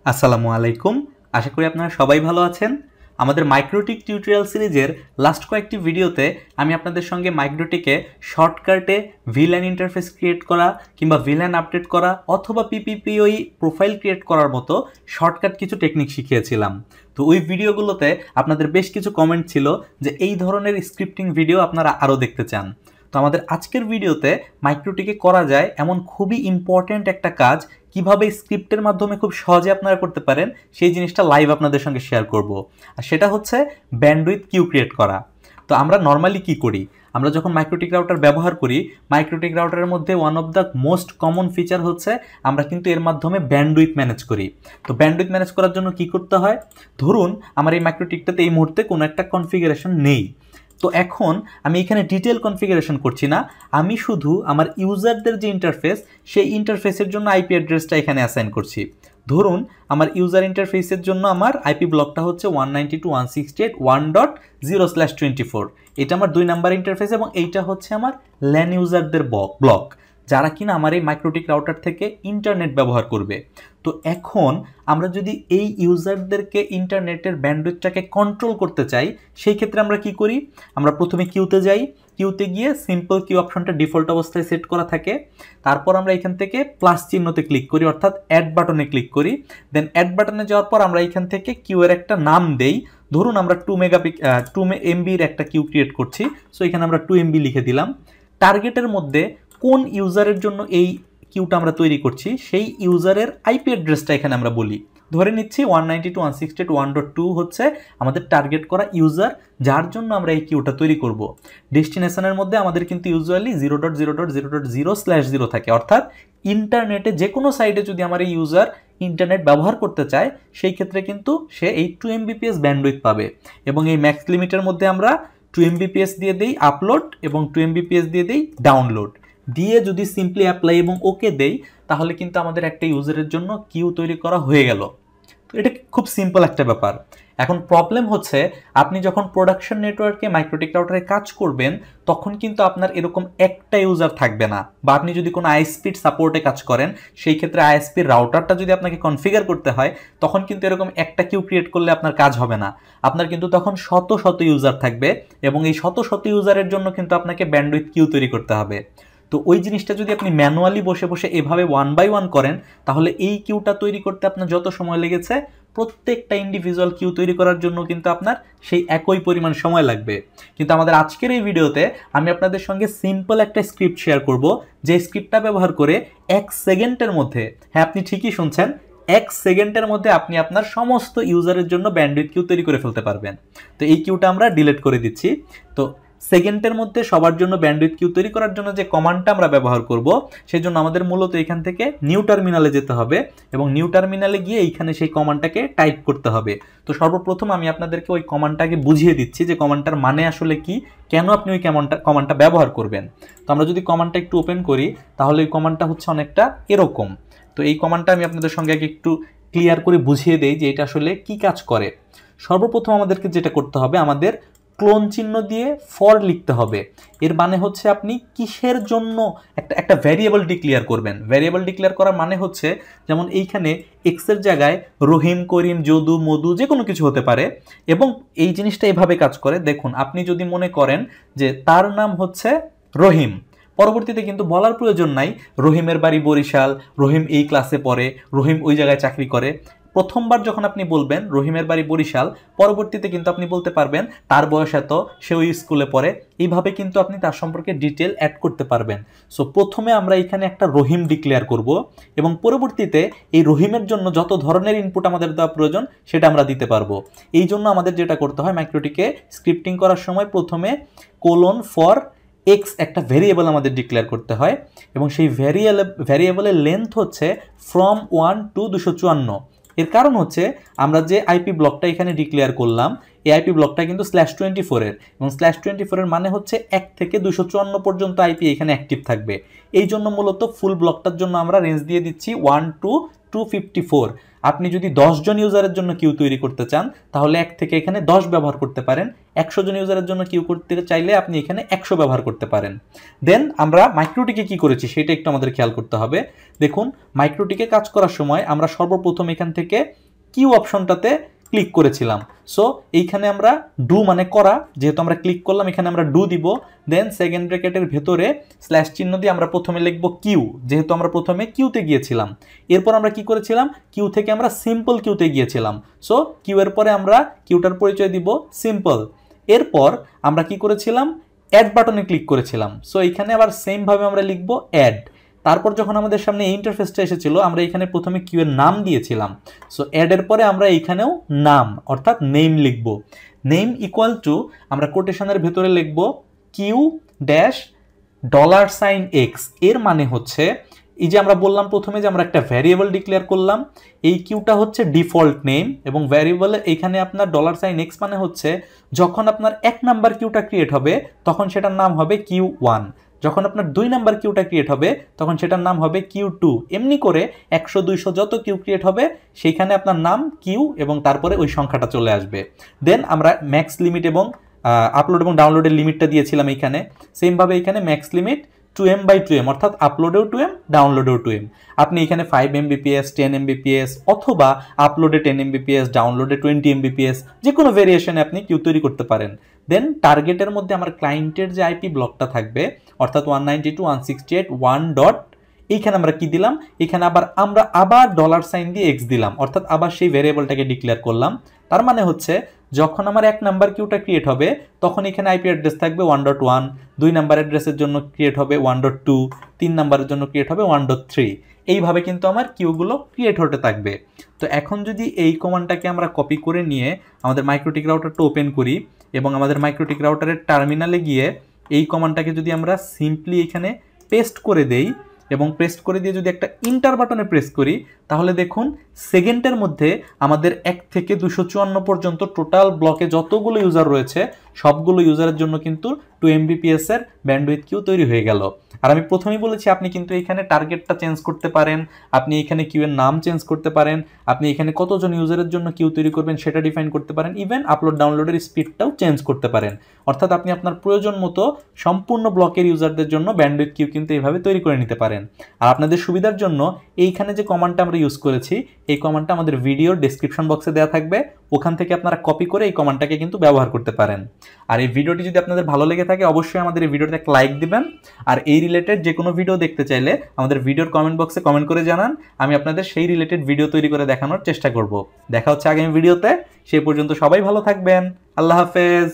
আসসালামু আলাইকুম। আশা করি আপনারা সবাই ভালো আছেন। আমাদের মাইক্রোটিক টিউটোরিয়াল সিরিজের লাস্ট কয়েকটি ভিডিওতে আমি আপনাদের সঙ্গে মাইক্রোটিকে শর্টকাটে ভিল্যান ইন্টারফেস ক্রিয়েট করা কিংবা ভিল্যান আপডেট করা অথবা পিপিপিওই প্রোফাইল ক্রিয়েট করার মতো শর্টকাট কিছু টেকনিক শিখিয়েছিলাম। তো ওই ভিডিওগুলোতে আপনাদের বেশ কিছু কমেন্ট ছিল যে এই ধরনের স্ক্রিপ্টিং ভিডিও আপনারা আরও দেখতে চান। তো আমাদের আজকের ভিডিওতে মাইক্রোটিকে করা যায় এমন খুবই ইম্পর্ট্যান্ট একটা কাজ কিভাবে স্ক্রিপ্টের মাধ্যমে খুব সহজে আপনারা করতে পারেন সেই জিনিসটা লাইভ আপনাদের সঙ্গে শেয়ার করব। আর সেটা হচ্ছে ব্যান্ডউইথ কিউ ক্রিয়েট করা। তো আমরা নর্মালি কি করি, আমরা যখন মাইক্রোটিক রাউটার ব্যবহার করি, মাইক্রোটিক রাউটারের মধ্যে one of the most common feature হচ্ছে আমরা কিন্তু এর মাধ্যমে ব্যান্ডউইথ ম্যানেজ করি। তো ব্যান্ডউইথ ম্যানেজ করার জন্য কি করতে হয়, ধরুন আমার এই মাইক্রোটিকটাতে এই মুহূর্তে কোনো একটা কনফিগারেশন নেই। তো এখন আমি এখানে ডিটেল কনফিগারেশন করছি না, আমি শুধু আমার ইউজারদের যে ইন্টারফেস সেই ইন্টারফেসের জন্য আইপি অ্যাড্রেসটা এখানে অ্যাসাইন করছি। ধরুন আমার ইউজার ইন্টারফেসের জন্য আমার আইপি ব্লকটা হচ্ছে 192.168.1.0/24। এটা আমার 2 নাম্বার ইন্টারফেস এবং এইটা হচ্ছে আমার ল্যান ইউজারদের ব্লক, যারা কিনা আমার এই মাইক্রোটিক রাউটার থেকে ইন্টারনেট ব্যবহার করবে। তো এখন আমরা যদি এই ইউজারদেরকে ইন্টারনেটের ব্যান্ডউইথটাকে কন্ট্রোল করতে চাই, সেই ক্ষেত্রে আমরা কি করি, আমরা প্রথমে কিউতে যাই, কিউতে গিয়ে সিম্পল কিউ অপশনটা ডিফল্ট অবস্থায় সেট করা থাকে। তারপর আমরা এখান থেকে প্লাস চিহ্নতে ক্লিক করি, অর্থাৎ অ্যাড বাটনে ক্লিক করি। দেন অ্যাড বাটনে যাওয়ার পর আমরা এখান থেকে কিউ এর একটা নাম দেই। ধরুন আমরা 2 MBর একটা কিউ ক্রিয়েট করছি, সো এখানে আমরা 2 MB লিখে দিলাম। টার্গেটের মধ্যে কোন ইউজারের জন্য এই কিউটা আমরা তৈরি করছি সেই ইউজারের আইপি অ্যাড্রেসটা এখানে আমরা বলি। ধরে নিচ্ছি 192.168.1.2 হচ্ছে আমাদের টার্গেট করা ইউজার, যার জন্য আমরা এই কিউটা তৈরি করব। ডেস্টিনেশনের মধ্যে আমাদের কিন্তু ইউজুয়ালি 0.0.0.0/0 থাকে, অর্থাৎ ইন্টারনেটে যে কোনো সাইটে যদি আমার এই ইউজার ইন্টারনেট ব্যবহার করতে চায় সেই ক্ষেত্রে কিন্তু সে এই 2 Mbps ব্যান্ডউইথ পাবে। এবং এই ম্যাক্স লিমিটের মধ্যে আমরা 2 Mbps দিয়ে দেই আপলোড এবং 2 Mbps দিয়ে দেই ডাউনলোড, দিয়ে যদি সিম্পলি অ্যাপ্লাই এবং ওকে দেই তাহলে কিন্তু আমাদের একটা ইউজারের জন্য কিউ তৈরি করা হয়ে গেল। তো এটা খুব সিম্পল একটা ব্যাপার। এখন প্রবলেম হচ্ছে আপনি যখন প্রোডাকশন নেটওয়ার্কে মাইক্রোটিক রাউটারে কাজ করবেন তখন কিন্তু আপনার এরকম একটা ইউজার থাকবে না, বা আপনি যদি কোনো আইএসপির সাপোর্টে কাজ করেন সেই ক্ষেত্রে আইএসপির রাউটারটা যদি আপনাকে কনফিগার করতে হয় তখন কিন্তু এরকম একটা কিউ ক্রিয়েট করলে আপনার কাজ হবে না। আপনার কিন্তু তখন শত শত ইউজার থাকবে এবং এই শত শত ইউজারের জন্য কিন্তু আপনাকে ব্যান্ডউইথ কিউ তৈরি করতে হবে। তো ওই জিনিসটা যদি আপনি ম্যানুয়ালি বসে বসে এভাবে 1 বাই 1 করেন তাহলে এই কিউটা তৈরি করতে আপনার যত সময় লেগেছে প্রত্যেকটা ইন্ডিভিজুয়াল কিউ তৈরি করার জন্য কিন্তু আপনার সেই একই পরিমাণ সময় লাগবে। কিন্তু আমাদের আজকের এই ভিডিওতে আমি আপনাদের সঙ্গে সিম্পল একটা স্ক্রিপ্ট শেয়ার করব, যে স্ক্রিপ্টটা ব্যবহার করে 1 সেকেন্ডের মধ্যে, হ্যাঁ আপনি ঠিকই শুনছেন, 1 সেকেন্ডের মধ্যে আপনি আপনার সমস্ত ইউজারের জন্য ব্যান্ডউইথ কিউ তৈরি করে ফেলতে পারবেন। তো এই কিউটা আমরা ডিলিট করে দিচ্ছি। তো সেকেন্ডের মধ্যে সবার জন্য ব্যান্ডউইথ কিউ তৈরি করার জন্য যে কমান্ডটা আমরা ব্যবহার করব সেই জন্য আমাদের মূলত এখান থেকে নিউ টার্মিনালে যেতে হবে এবং নিউ টার্মিনালে গিয়ে এইখানে সেই কমান্ডটাকে টাইপ করতে হবে। তো সর্বপ্রথম আমি আপনাদেরকে ওই কমান্ডটাকে বুঝিয়ে দিচ্ছি যে কমান্ডটার মানে আসলে কি, কেন আপনি ওই কমান্ডটা ব্যবহার করবেন। তো আমরা যদি কমান্ডটা একটু ওপেন করি তাহলে এই কমান্ডটা হচ্ছে অনেকটা এরকম। তো এই কমান্ডটা আমি আপনাদের সঙ্গে আগে একটু ক্লিয়ার করে বুঝিয়ে দেই যে এটা আসলে কি কাজ করে। সর্বপ্রথম আমাদেরকে যেটা করতে হবে, আমাদের ক্লোন চিহ্ন দিয়ে ফর লিখতে হবে। এর মানে হচ্ছে আপনি কিসের জন্য একটা ভ্যারিয়েবল ডিক্লেয়ার করবেন। ভ্যারিয়েবল ডিক্লেয়ার করার মানে হচ্ছে যেমন এইখানে এক্স এর জায়গায় রহিম, করিম, যদু, মধু যে কোনো কিছু হতে পারে। এবং এই জিনিসটা এভাবে কাজ করে, দেখুন আপনি যদি মনে করেন যে তার নাম হচ্ছে রহিম, পরবর্তীতে কিন্তু বলার প্রয়োজন নাই রহিমের বাড়ি বরিশাল, রহিম এই ক্লাসে পড়ে, রহিম ওই জায়গায় চাকরি করে। প্রথমবার যখন আপনি বলবেন রহিমের বাড়ি বরিশাল, পরবর্তীতে কিন্তু আপনি বলতে পারবেন তার বয়স এত, সে ওই স্কুলে পড়ে, এইভাবে কিন্তু আপনি তার সম্পর্কে ডিটেল অ্যাড করতে পারবেন। সো প্রথমে আমরা এখানে একটা রহিম ডিক্লেয়ার করব এবং পরবর্তীতে এই রহিমের জন্য যত ধরনের ইনপুট আমাদের দেওয়া প্রয়োজন সেটা আমরা দিতে পারবো। এই জন্য আমাদের যেটা করতে হয়, মাইক্রোটিকে স্ক্রিপ্টিং করার সময় প্রথমে কোলন ফর এক্স একটা ভ্যারিয়েবল আমাদের ডিক্লেয়ার করতে হয় এবং সেই ভ্যারিয়েবলের লেন্থ হচ্ছে from 1 to 254। এর কারণ হচ্ছে আমরা যে আইপি ব্লকটা এখানে ডিক্লেয়ার করলাম এই আইপি ব্লকটা কিন্তু /24 এর, এবং /24 এর মানে হচ্ছে 1 থেকে 254 পর্যন্ত আইপি এখানে অ্যাক্টিভ থাকবে। এই জন্য মূলত ফুল ব্লকটার জন্য আমরা রেঞ্জ দিয়ে দিচ্ছি 1 to 254। আপনি যদি 10 জন ইউজারের জন্য কিউ তৈরি করতে চান তাহলে 1 থেকে এখানে 10 ব্যবহার করতে পারেন, 100 জন ইউজারের জন্য কিউ করতে চাইলে আপনি এখানে 100 ব্যবহার করতে পারেন। দেন আমরা মাইক্রোটিকে কি করেছি সেটা একটু আমাদের খেয়াল করতে হবে। দেখুন মাইক্রোটিকে কাজ করার সময় আমরা সর্বপ্রথম এখান থেকে কিউ অপশনটাতে ক্লিক করেছিলাম। সো এইখানে আমরা ডু মানে করা, যেহেতু আমরা ক্লিক করলাম এখানে আমরা ডু দিব। দেন সেকেন্ড ব্র্যাকেটের ভেতরে স্ল্যাশ চিহ্ন দিয়ে আমরা প্রথমে লিখব কিউ, যেহেতু আমরা প্রথমে কিউতে গিয়েছিলাম। এরপর আমরা কি করেছিলাম, কিউ থেকে আমরা সিম্পল কিউতে গিয়েছিলাম। সো কিউ এর পরে আমরা কিউটার পরিচয় দিব সিম্পল। এরপর আমরা কি করেছিলাম, অ্যাড বাটনে ক্লিক করেছিলাম। সো এইখানে আবার সেম ভাবে আমরা লিখব অ্যাড। তারপর যখন আমাদের সামনে এই ইন্টারফেসটা এসেছিল আমরা এখানে প্রথমে কিউ এর নাম দিয়েছিলাম। সো অ্যাড এর পরে আমরা এইখানেও নাম অর্থাৎ নেম লিখব। নেম ইকুয়াল টু আমরা কোটেশনের ভেতরে লিখব কিউ ড্যাশ $x। এর মানে হচ্ছে এই যে আমরা বললাম প্রথমে যে আমরা একটা ভ্যারিয়েবল ডিক্লেয়ার করলাম, এই কিউটা হচ্ছে ডিফল্ট নেম এবং ভ্যারিয়েবলে এখানে আপনার $x মানে হচ্ছে যখন আপনার 1 নাম্বার কিউটা ক্রিয়েট হবে তখন সেটার নাম হবে Q1, যখন আপনার 2 নাম্বার কিউটা ক্রিয়েট হবে তখন সেটার নাম হবে Q2। এমনি করে 100 200 যত কিউ ক্রিয়েট হবে সেইখানে আপনার নাম কিউ এবং তারপরে ওই সংখ্যাটা চলে আসবে। দেন আমরা ম্যাক্স লিমিট এবং আপলোড এবং ডাউনলোডের লিমিটটা দিয়েছিলাম এইখানে। সেমভাবে এখানে ম্যাক্স লিমিট 2M/2M অর্থাৎ আপলোডেও 2M ডাউনলোডেও 2M। আপনি এখানে 5 Mbps 10 Mbps অথবা আপলোডে 10 Mbps ডাউনলোডে 20 Mbps যে কোনো ভেরিয়েশনে আপনি কিউ তৈরি করতে পারেন। দেন টার্গেটের মধ্যে আমার ক্লায়েন্টের যে আইপি ব্লকটা থাকবে অর্থাৎ 192.168.1. এইখানে আমরা কি দিলাম, এখানে আমরা আবার $সাইন দিয়ে x দিলাম অর্থাৎ আবার সেই ভেরিয়েবলটাকে ডিক্লেয়ার করলাম। তার মানে হচ্ছে যখন আমার 1 নাম্বার কিউটা ক্রিয়েট হবে তখন এখানে আইপি অ্যাড্রেস থাকবে 1.1, 2 নাম্বার অ্যাড্রেসের জন্য ক্রিয়েট হবে 1.2, 3 নাম্বারের জন্য ক্রিয়েট হবে 1.3। এইভাবে কিন্তু আমার কিউগুলো ক্রিয়েট হতে থাকবে। তো এখন যদি এই কমান্ডটাকে আমরা কপি করে নিয়ে আমাদের মাইক্রোটিক রাউটারটা ওপেন করি এবং আমাদের মাইক্রোটিক রাউটারের টার্মিনালে গিয়ে এই কমান্ডটাকে যদি আমরা সিম্পলি এখানে পেস্ট করে দেই এবং পেস্ট করে দিয়ে যদি একটা ইন্টার বাটনে প্রেস করি তাহলে দেখুন সেকেন্ডের মধ্যে আমাদের 1 থেকে 254 পর্যন্ত টোটাল ব্লকে যতগুলো ইউজার রয়েছে সবগুলো ইউজারের জন্য কিন্তু 2 Mbps এর ব্যান্ডউইথ কিউ তৈরি হয়ে গেল। আর আমি প্রথমেই বলেছি আপনি কিন্তু এখানে টার্গেটটা চেঞ্জ করতে পারেন, আপনি এখানে কিউ এর নাম চেঞ্জ করতে পারেন, আপনি এখানে কতজন ইউজারের জন্য কিউ তৈরি করবেন সেটা ডিফাইন করতে পারেন, ইভেন আপলোড ডাউনলোডের স্পিডটাও চেঞ্জ করতে পারেন। অর্থাৎ আপনি আপনার প্রয়োজন মতো সম্পূর্ণ ব্লকের ইউজারদের জন্য ব্যান্ডউইথ কিউ কিন্তু এইভাবে তৈরি করে নিতে পারেন। আর আপনাদের সুবিধার জন্য এইখানে যে কমান্ডটা আমরা ইউজ করেছি এই কমান্ডটা আমাদের ভিডিওর ডেসক্রিপশন বক্সে দেওয়া থাকবে, ওখান থেকে আপনারা কপি করে এই কমান্ডটাকে কিন্তু ব্যবহার করতে পারেন। আর এই ভিডিওটি যদি আপনাদের ভালো লেগে থাকে অবশ্যই আমাদের এই ভিডিওতে একটা লাইক দিবেন। আর এই রিলেটেড যে কোনো ভিডিও দেখতে চাইলে আমাদের ভিডিওর কমেন্ট বক্সে কমেন্ট করে জানান, আমি আপনাদের সেই রিলেটেড ভিডিও তৈরি করে দেখানোর চেষ্টা করব। দেখা হচ্ছে আগামী ভিডিওতে, সেই পর্যন্ত সবাই ভালো থাকবেন। আল্লাহ হাফেজ।